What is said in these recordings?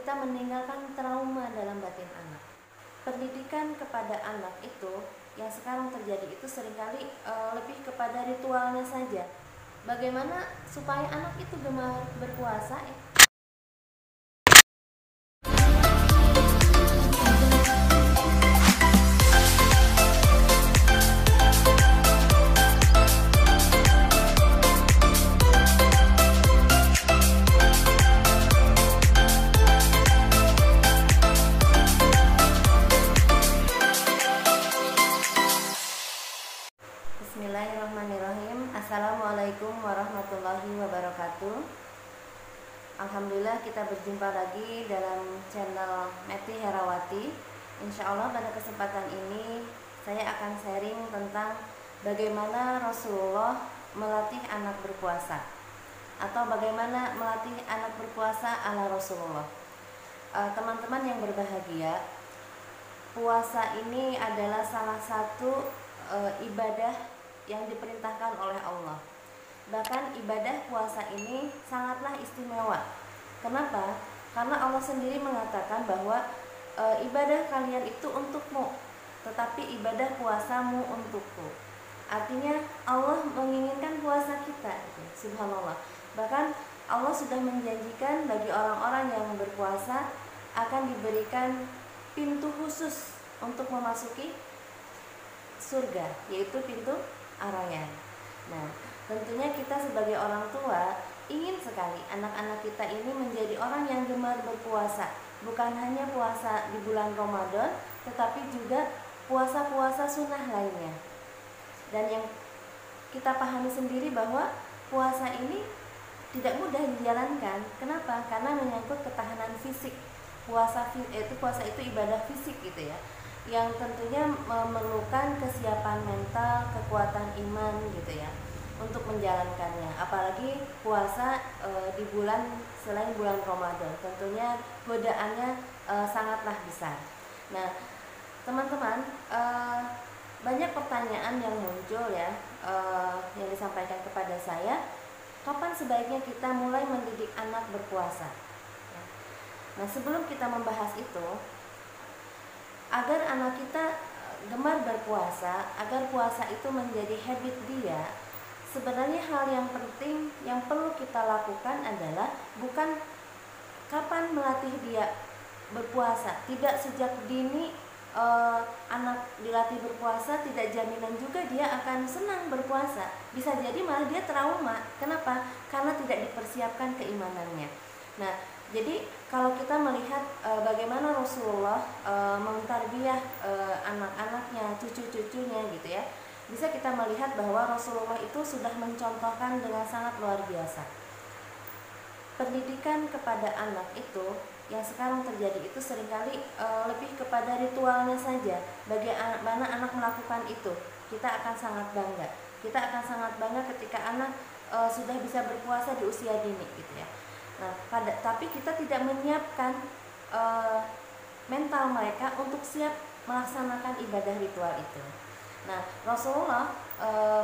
kita meninggalkan trauma dalam batin anak. Pendidikan kepada anak itu yang sekarang terjadi itu seringkali lebih kepada ritualnya saja. Bagaimana supaya anak itu gemar berpuasa? Bismillahirrahmanirrahim. Assalamualaikum warahmatullahi wabarakatuh. Alhamdulillah kita berjumpa lagi dalam channel Meti Herawati. Insya Allah pada kesempatan ini saya akan sharing tentang bagaimana Rasulullah melatih anak berpuasa, atau bagaimana melatih anak berpuasa ala Rasulullah. Teman-teman yang berbahagia, puasa ini adalah salah satu ibadah yang diperintahkan oleh Allah. Bahkan ibadah puasa ini sangatlah istimewa. Kenapa? Karena Allah sendiri mengatakan bahwa ibadah kalian itu untukmu, tetapi ibadah puasamu untukku. Artinya Allah menginginkan puasa kita. Subhanallah. Bahkan Allah sudah menjanjikan bagi orang-orang yang berpuasa akan diberikan pintu khusus untuk memasuki surga, yaitu pintu Ar-Rayyan. Nah, tentunya kita sebagai orang tua ingin sekali anak-anak kita ini menjadi orang yang gemar berpuasa. Bukan hanya puasa di bulan Ramadan, tetapi juga puasa-puasa sunnah lainnya. Dan yang kita pahami sendiri bahwa puasa ini tidak mudah dijalankan. Kenapa? Karena menyangkut ketahanan fisik. Puasa itu ibadah fisik gitu ya, yang tentunya memerlukan kesiapan mental, kekuatan iman gitu ya untuk menjalankannya. Apalagi puasa di bulan selain bulan Ramadan, tentunya godaannya sangatlah besar. Nah, teman-teman, banyak pertanyaan yang muncul ya, yang disampaikan kepada saya, kapan sebaiknya kita mulai mendidik anak berpuasa? Nah, sebelum kita membahas itu, agar anak kita gemar berpuasa, agar puasa itu menjadi habit dia, sebenarnya hal yang penting yang perlu kita lakukan adalah bukan kapan melatih dia berpuasa. Tidak sejak dini anak dilatih berpuasa, tidak jaminan juga dia akan senang berpuasa. Bisa jadi malah dia trauma. Kenapa? Karena tidak dipersiapkan keimanannya. Nah, jadi kalau kita melihat bagaimana Rasulullah mentarbiyah anak-anaknya, cucu-cucunya gitu ya, bisa kita melihat bahwa Rasulullah itu sudah mencontohkan dengan sangat luar biasa. Pendidikan kepada anak itu yang sekarang terjadi itu seringkali lebih kepada ritualnya saja. Bagaimana anak melakukan itu, kita akan sangat bangga. Kita akan sangat bangga ketika anak sudah bisa berpuasa di usia dini gitu ya. Nah, tapi kita tidak menyiapkan mental mereka untuk siap melaksanakan ibadah ritual itu. Nah, Rasulullah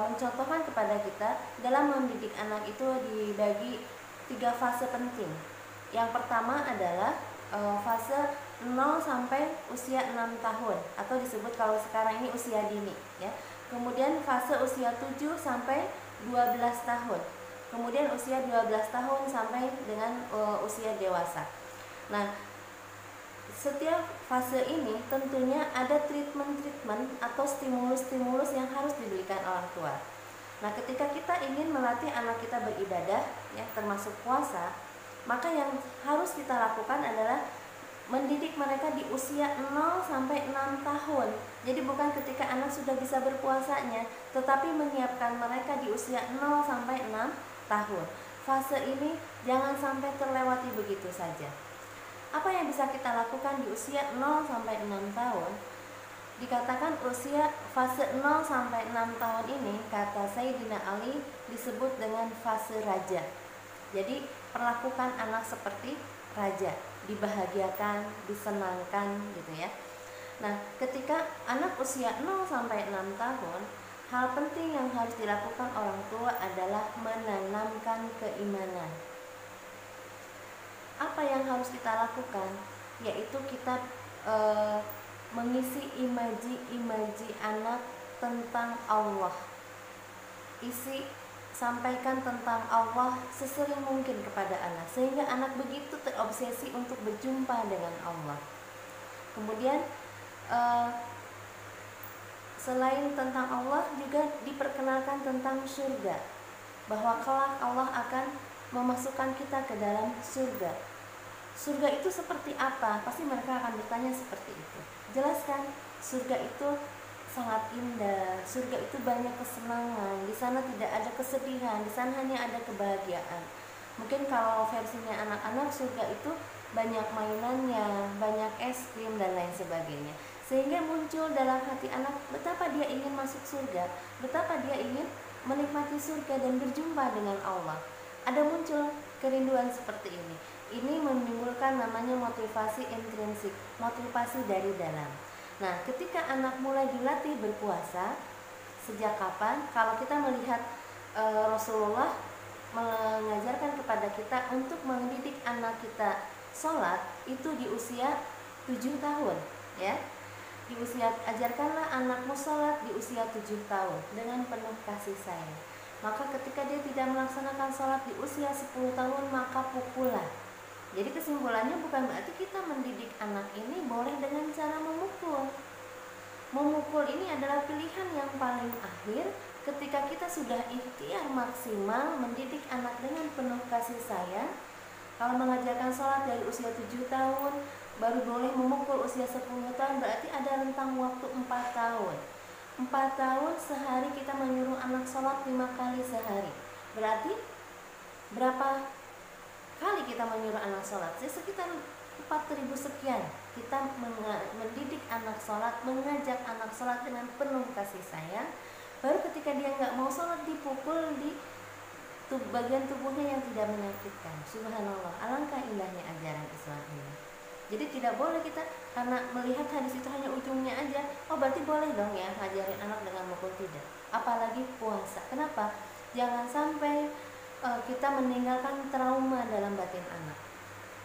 mencontohkan kepada kita dalam mendidik anak itu dibagi 3 fase penting. Yang pertama adalah fase 0 sampai usia 6 tahun atau disebut kalau sekarang ini usia dini ya. Kemudian fase usia 7 sampai 12 tahun. Kemudian usia 12 tahun sampai dengan usia dewasa. Nah, setiap fase ini tentunya ada treatment atau stimulus-stimulus yang harus diberikan orang tua. Nah, ketika kita ingin melatih anak kita beribadah, ya termasuk puasa, maka yang harus kita lakukan adalah mendidik mereka di usia 0 sampai 6 tahun. Jadi bukan ketika anak sudah bisa berpuasanya, tetapi menyiapkan mereka di usia 0 sampai 6 tahun. Fase ini jangan sampai terlewati begitu saja. Apa yang bisa kita lakukan di usia 0 sampai 6 tahun? Dikatakan usia fase 0 sampai 6 tahun ini, kata Sayyidina Ali, disebut dengan fase raja. Jadi perlakukan anak seperti raja, dibahagiakan, disenangkan gitu ya. Nah, ketika anak usia 0 sampai 6 tahun, hal penting yang harus dilakukan orang tua adalah menanamkan keimanan. apa yang harus kita lakukan? Yaitu kita mengisi imaji anak tentang Allah. Sampaikan tentang Allah sesering mungkin kepada anak, sehingga anak begitu terobsesi untuk berjumpa dengan Allah. Kemudian selain tentang Allah, juga diperkenalkan tentang surga, bahwa kelak Allah akan memasukkan kita ke dalam surga. Surga itu seperti apa? Pasti mereka akan bertanya seperti itu. Jelaskan, surga itu sangat indah, surga itu banyak kesenangan, di sana tidak ada kesedihan, di sana hanya ada kebahagiaan. Mungkin kalau versinya anak-anak, surga itu banyak mainannya, banyak es krim dan lain sebagainya, sehingga muncul dalam hati anak betapa dia ingin masuk surga, betapa dia ingin menikmati surga dan berjumpa dengan Allah. Ada muncul kerinduan seperti ini. Ini menimbulkan namanya motivasi intrinsik, motivasi dari dalam. Nah, ketika anak mulai dilatih berpuasa, sejak kapan? Kalau kita melihat Rasulullah mengajarkan kepada kita untuk mendidik anak kita sholat itu di usia 7 tahun, ya. Di usia, ajarkanlah anakmu sholat di usia 7 tahun dengan penuh kasih sayang. Maka ketika dia tidak melaksanakan sholat di usia 10 tahun, maka pukullah. Jadi kesimpulannya bukan berarti kita mendidik anak ini boleh dengan cara memukul. Memukul ini adalah pilihan yang paling akhir ketika kita sudah ikhtiar maksimal mendidik anak dengan penuh kasih sayang. Kalau mengajarkan sholat dari usia 7 tahun, baru boleh memukul usia 10 tahun, berarti ada rentang waktu 4 tahun. 4 tahun sehari kita menyuruh anak sholat 5 kali sehari. Berarti berapa kali kita menyuruh anak sholat? Sekitar 4.000 sekian. Kita mendidik anak sholat, mengajak anak sholat dengan penuh kasih sayang. Baru ketika dia nggak mau sholat, dipukul di bagian tubuhnya yang tidak menyakitkan. Subhanallah, alangkah indahnya ajaran Islam ini. Jadi tidak boleh kita karena melihat hadis itu hanya ujungnya aja, oh berarti boleh dong ya ngajarin anak dengan mukul, tidak. Apalagi puasa. Kenapa? Jangan sampai kita meninggalkan trauma dalam batin anak,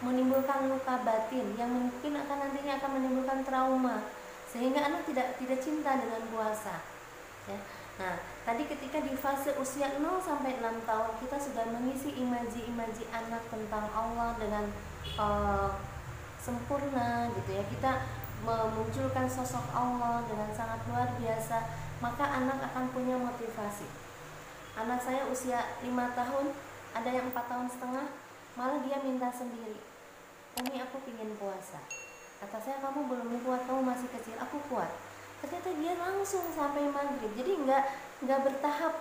menimbulkan luka batin yang mungkin akan nantinya akan menimbulkan trauma, sehingga anak tidak cinta dengan puasa, ya. Nah, tadi ketika di fase usia 0 sampai 6 tahun kita sudah mengisi imaji anak tentang Allah dengan sempurna gitu ya, kita memunculkan sosok Allah dengan sangat luar biasa, maka anak akan punya motivasi. Anak saya usia 5 tahun, ada yang 4 tahun setengah, malah dia minta sendiri, Umi aku pingin puasa. Kata saya, kamu belum kuat, kamu masih kecil. Aku kuat. Ternyata dia langsung sampai maghrib. Jadi nggak bertahap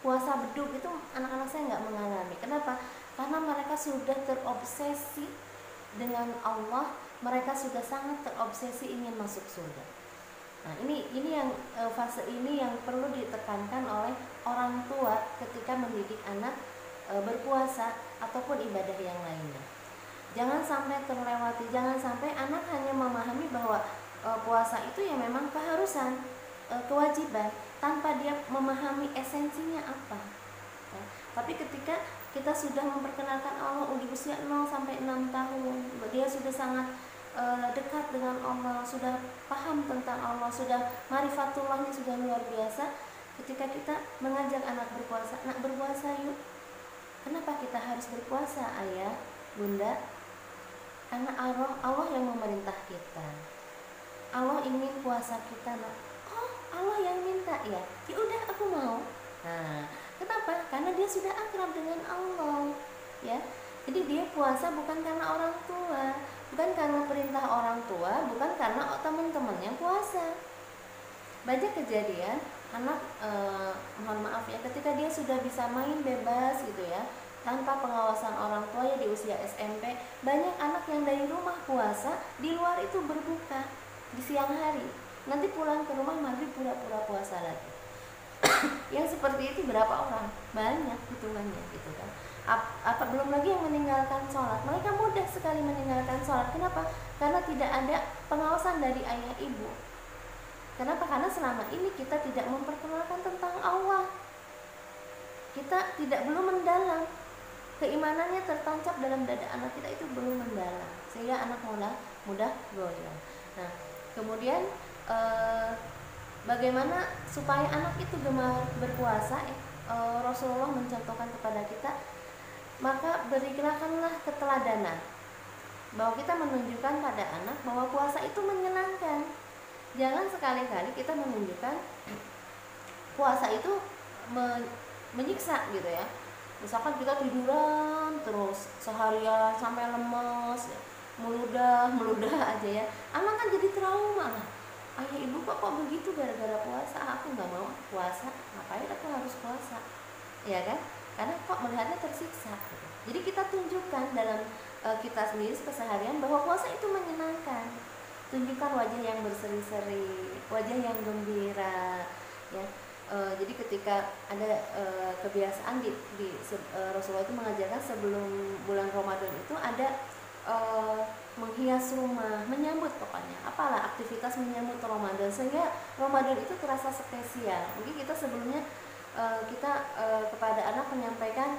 puasa beduk, itu anak-anak saya nggak mengalami. Kenapa? Karena mereka sudah terobsesi dengan Allah, mereka sudah sangat terobsesi ingin masuk surga. Nah, ini yang fase ini yang perlu ditekankan oleh orang tua ketika mendidik anak berpuasa ataupun ibadah yang lainnya. Jangan sampai terlewati, jangan sampai anak hanya memahami bahwa puasa itu ya memang keharusan, kewajiban, tanpa dia memahami esensinya apa. Ya. Tapi ketika kita sudah memperkenalkan Allah di usia 0 sampai 6 tahun, dia sudah sangat dekat dengan Allah, sudah paham tentang Allah, sudah marifatullahnya sudah luar biasa. Ketika kita mengajak anak berpuasa, nak berpuasa yuk. Kenapa kita harus berpuasa, ayah, bunda? Karena Allah yang memerintah kita. Allah ingin puasa kita, nak. Oh, Allah yang minta ya. Ya udah, aku mau. Nah, kenapa? Karena dia sudah akrab dengan Allah, ya. Jadi dia puasa bukan karena orang tua, bukan karena perintah orang tua, bukan karena teman-temannya puasa. Banyak kejadian anak, mohon maaf ya, ketika dia sudah bisa main bebas gitu ya, tanpa pengawasan orang tua ya di usia SMP, banyak anak yang dari rumah puasa, di luar itu berbuka di siang hari, nanti pulang ke rumah maghrib pura-pura puasa lagi. Yang seperti itu berapa orang? Banyak hitungannya gitu kan. Apa belum lagi yang meninggalkan sholat, mereka mudah sekali meninggalkan sholat. Kenapa? Karena tidak ada pengawasan dari ayah ibu. Kenapa? Karena selama ini kita tidak memperkenalkan tentang Allah, kita belum mendalam, keimanannya tertancap dalam dada anak kita itu belum sehingga anak mudah goyah. Nah, kemudian bagaimana supaya anak itu gemar berpuasa? Rasulullah mencontohkan kepada kita, maka berikanlah keteladanan bahwa kita menunjukkan pada anak bahwa puasa itu menyenangkan. Jangan sekali-kali kita menunjukkan puasa itu menyiksa gitu ya. Misalkan kita tiduran terus seharian sampai lemes, meludah aja ya. Anak kan jadi trauma lah. Ayah ibu kok begitu gara-gara puasa? Aku nggak mau puasa. Ngapain aku harus puasa? Ya kan? Karena kok melihatnya tersiksa. Gitu. Jadi kita tunjukkan dalam kita sendiri keseharian bahwa puasa itu menyenangkan. Tunjukkan wajah yang berseri-seri, wajah yang gembira, ya. Jadi ketika ada kebiasaan Rasulullah itu mengajarkan sebelum bulan Ramadan itu ada menghias rumah, menyambut pokoknya apalah aktivitas menyambut Ramadan sehingga Ramadan itu terasa spesial. Mungkin kita sebelumnya kepada anak menyampaikan,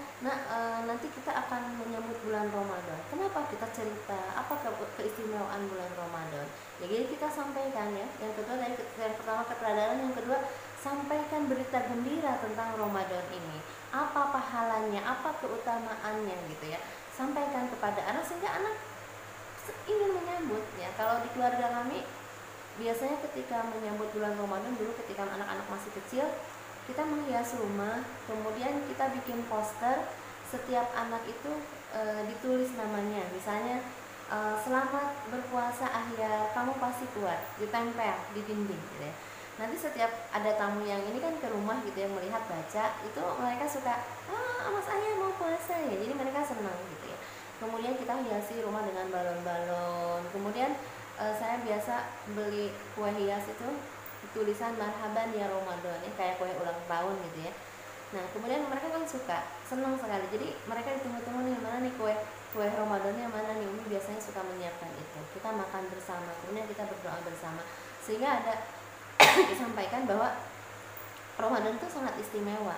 nanti kita akan menyambut bulan Ramadan. Kenapa kita cerita? Apa keistimewaan bulan Ramadan? Jadi kita sampaikan ya. Yang kedua yang pertama keteladanan, yang kedua sampaikan berita gembira tentang Ramadan ini. Apa pahalanya? Apa keutamaannya gitu ya? Sampaikan kepada anak sehingga anak ingin menyambut ya. Kalau di keluarga kami biasanya ketika menyambut bulan Ramadan dulu ketika anak-anak masih kecil, kita menghias rumah, kemudian kita bikin poster, setiap anak itu ditulis namanya, misalnya selamat berpuasa Ahyar, kamu pasti kuat, ditempel di dinding gitu ya. Nanti setiap ada tamu yang ini kan ke rumah gitu yang melihat baca, itu mereka suka, Mas Ahyar mau puasa ya, jadi mereka senang gitu ya. Kemudian kita hiasi rumah dengan balon-balon, kemudian saya biasa beli kue hias itu tulisan marhaban ya Ramadan ya, kayak kue ulang tahun gitu ya. Nah kemudian mereka kan suka, senang sekali, jadi mereka ditunggu-tunggu nih, mana nih kue Ramadannya, mana nih. Umi biasanya suka menyiapkan itu, kita makan bersama, kemudian kita berdoa bersama, sehingga ada disampaikan bahwa Ramadan itu sangat istimewa,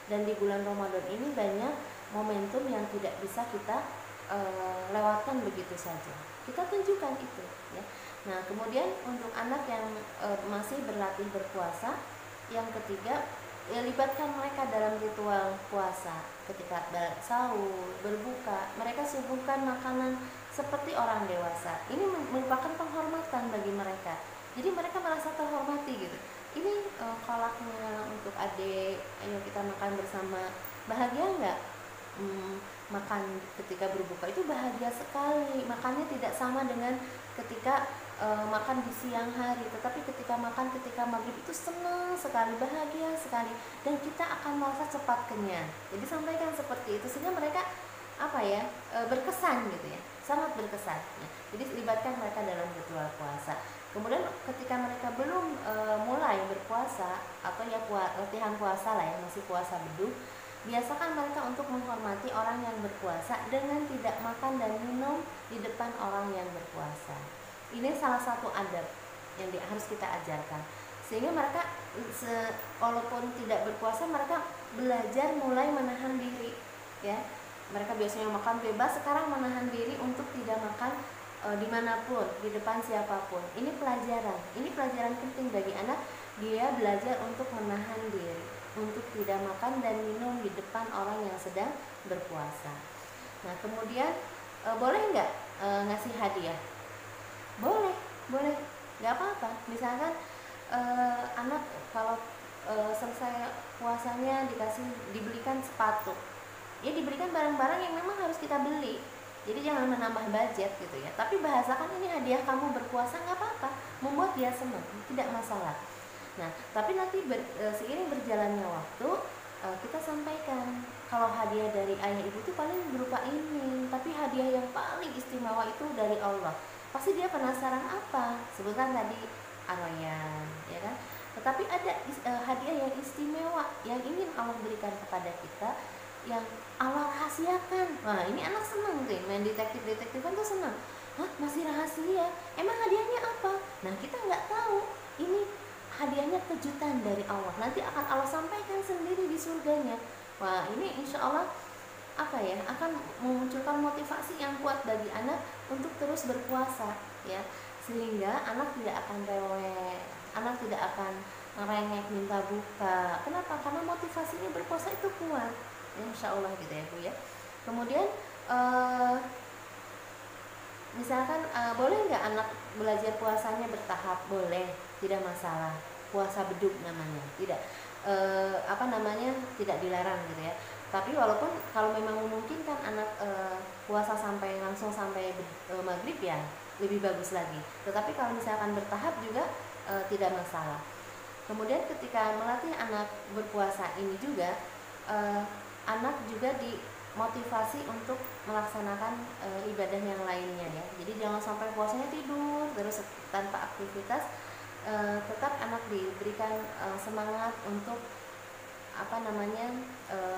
dan di bulan Ramadan ini banyak momentum yang tidak bisa kita lewatkan begitu saja. Kita tunjukkan itu ya. Nah kemudian untuk anak yang masih berlatih berpuasa, yang ketiga ya, libatkan mereka dalam ritual puasa. Ketika sahur, berbuka, mereka suguhkan makanan seperti orang dewasa. Ini merupakan penghormatan bagi mereka, jadi mereka merasa terhormati gitu. Ini kolaknya untuk adik, ayo kita makan bersama. Bahagia nggak? Makan ketika berbuka itu bahagia sekali. Makannya tidak sama dengan ketika makan di siang hari, tetapi ketika makan ketika maghrib itu senang sekali, bahagia sekali, dan kita akan merasa cepat kenyang. Jadi sampaikan seperti itu sehingga mereka berkesan gitu ya, sangat berkesan ya. Jadi libatkan mereka dalam ritual puasa. Kemudian ketika mereka belum mulai berpuasa atau ya latihan puasa lah ya, masih puasa beduh, biasakan mereka untuk menghormati orang yang berpuasa dengan tidak makan dan minum di depan orang yang berpuasa. Ini salah satu adab yang harus kita ajarkan, sehingga mereka walaupun tidak berpuasa, mereka belajar mulai menahan diri ya. Mereka biasanya makan bebas, sekarang menahan diri untuk tidak makan dimanapun, di depan siapapun. Ini pelajaran penting bagi anak. Dia belajar untuk menahan diri, untuk tidak makan dan minum di depan orang yang sedang berpuasa. Nah kemudian boleh nggak ngasih hadiah? Boleh, nggak apa-apa. Misalkan anak kalau selesai puasanya dibelikan sepatu, ya diberikan barang-barang yang memang harus kita beli. Jadi jangan menambah budget gitu ya. Tapi bahasakan ini hadiah kamu berpuasa, nggak apa-apa, membuat dia senang, tidak masalah. Nah, tapi nanti seiring berjalannya waktu, kita sampaikan kalau hadiah dari ayah ibu itu paling berupa ini, tapi hadiah yang paling istimewa itu dari Allah. Pasti dia penasaran apa? Sebutkan tadi Ar-Rayyan, ya kan? Tetapi ada hadiah yang istimewa yang ingin Allah berikan kepada kita, yang Allah rahasiakan. Nah, ini anak senang tuh, main detektif-detektifan tuh senang. Hah, masih rahasia? Emang hadiahnya apa? Nah, kita nggak tahu. Ini hadiahnya kejutan dari Allah, nanti akan Allah sampaikan sendiri di surganya. Wah, ini insya Allah akan memunculkan motivasi yang kuat bagi anak untuk terus terus berpuasa ya, sehingga anak tidak akan rewel, anak tidak akan ngerengek minta buka. Kenapa? Karena motivasinya berpuasa itu kuat ya, insya Allah gitu ya Bu ya. Kemudian misalkan boleh nggak anak belajar puasanya bertahap? Boleh, tidak masalah. Puasa beduk namanya, tidak tidak dilarang gitu ya. Tapi walaupun kalau memang memungkinkan anak puasa sampai langsung sampai maghrib ya lebih bagus lagi. Tetapi kalau misalkan bertahap juga tidak masalah. Kemudian ketika melatih anak berpuasa ini juga anak juga dimotivasi untuk melaksanakan ibadah yang lainnya ya. Jadi jangan sampai puasanya tidur terus tanpa aktivitas. Tetap anak diberikan semangat untuk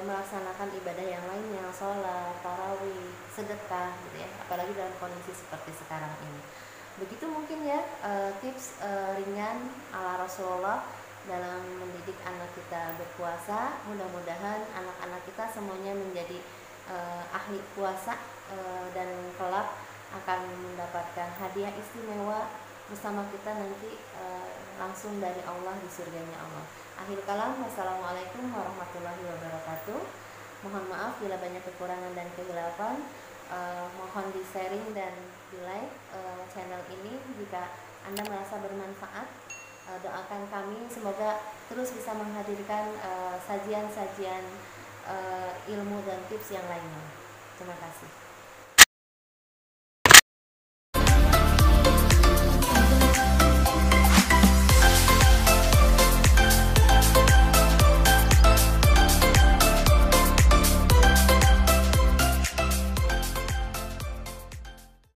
melaksanakan ibadah yang lainnya, sholat, tarawih, sedekah gitu ya, apalagi dalam kondisi seperti sekarang ini. Begitu mungkin ya tips ringan ala Rasulullah dalam mendidik anak kita berpuasa. Mudah-mudahan anak-anak kita semuanya menjadi ahli puasa dan kelak akan mendapatkan hadiah istimewa bersama kita nanti langsung dari Allah di surganya Allah. Akhir kalam, wassalamualaikum warahmatullahi wabarakatuh. Mohon maaf bila banyak kekurangan dan kehilafan. Mohon di sharing dan di like channel ini jika Anda merasa bermanfaat. Doakan kami semoga terus bisa menghadirkan sajian-sajian ilmu dan tips yang lainnya. Terima kasih.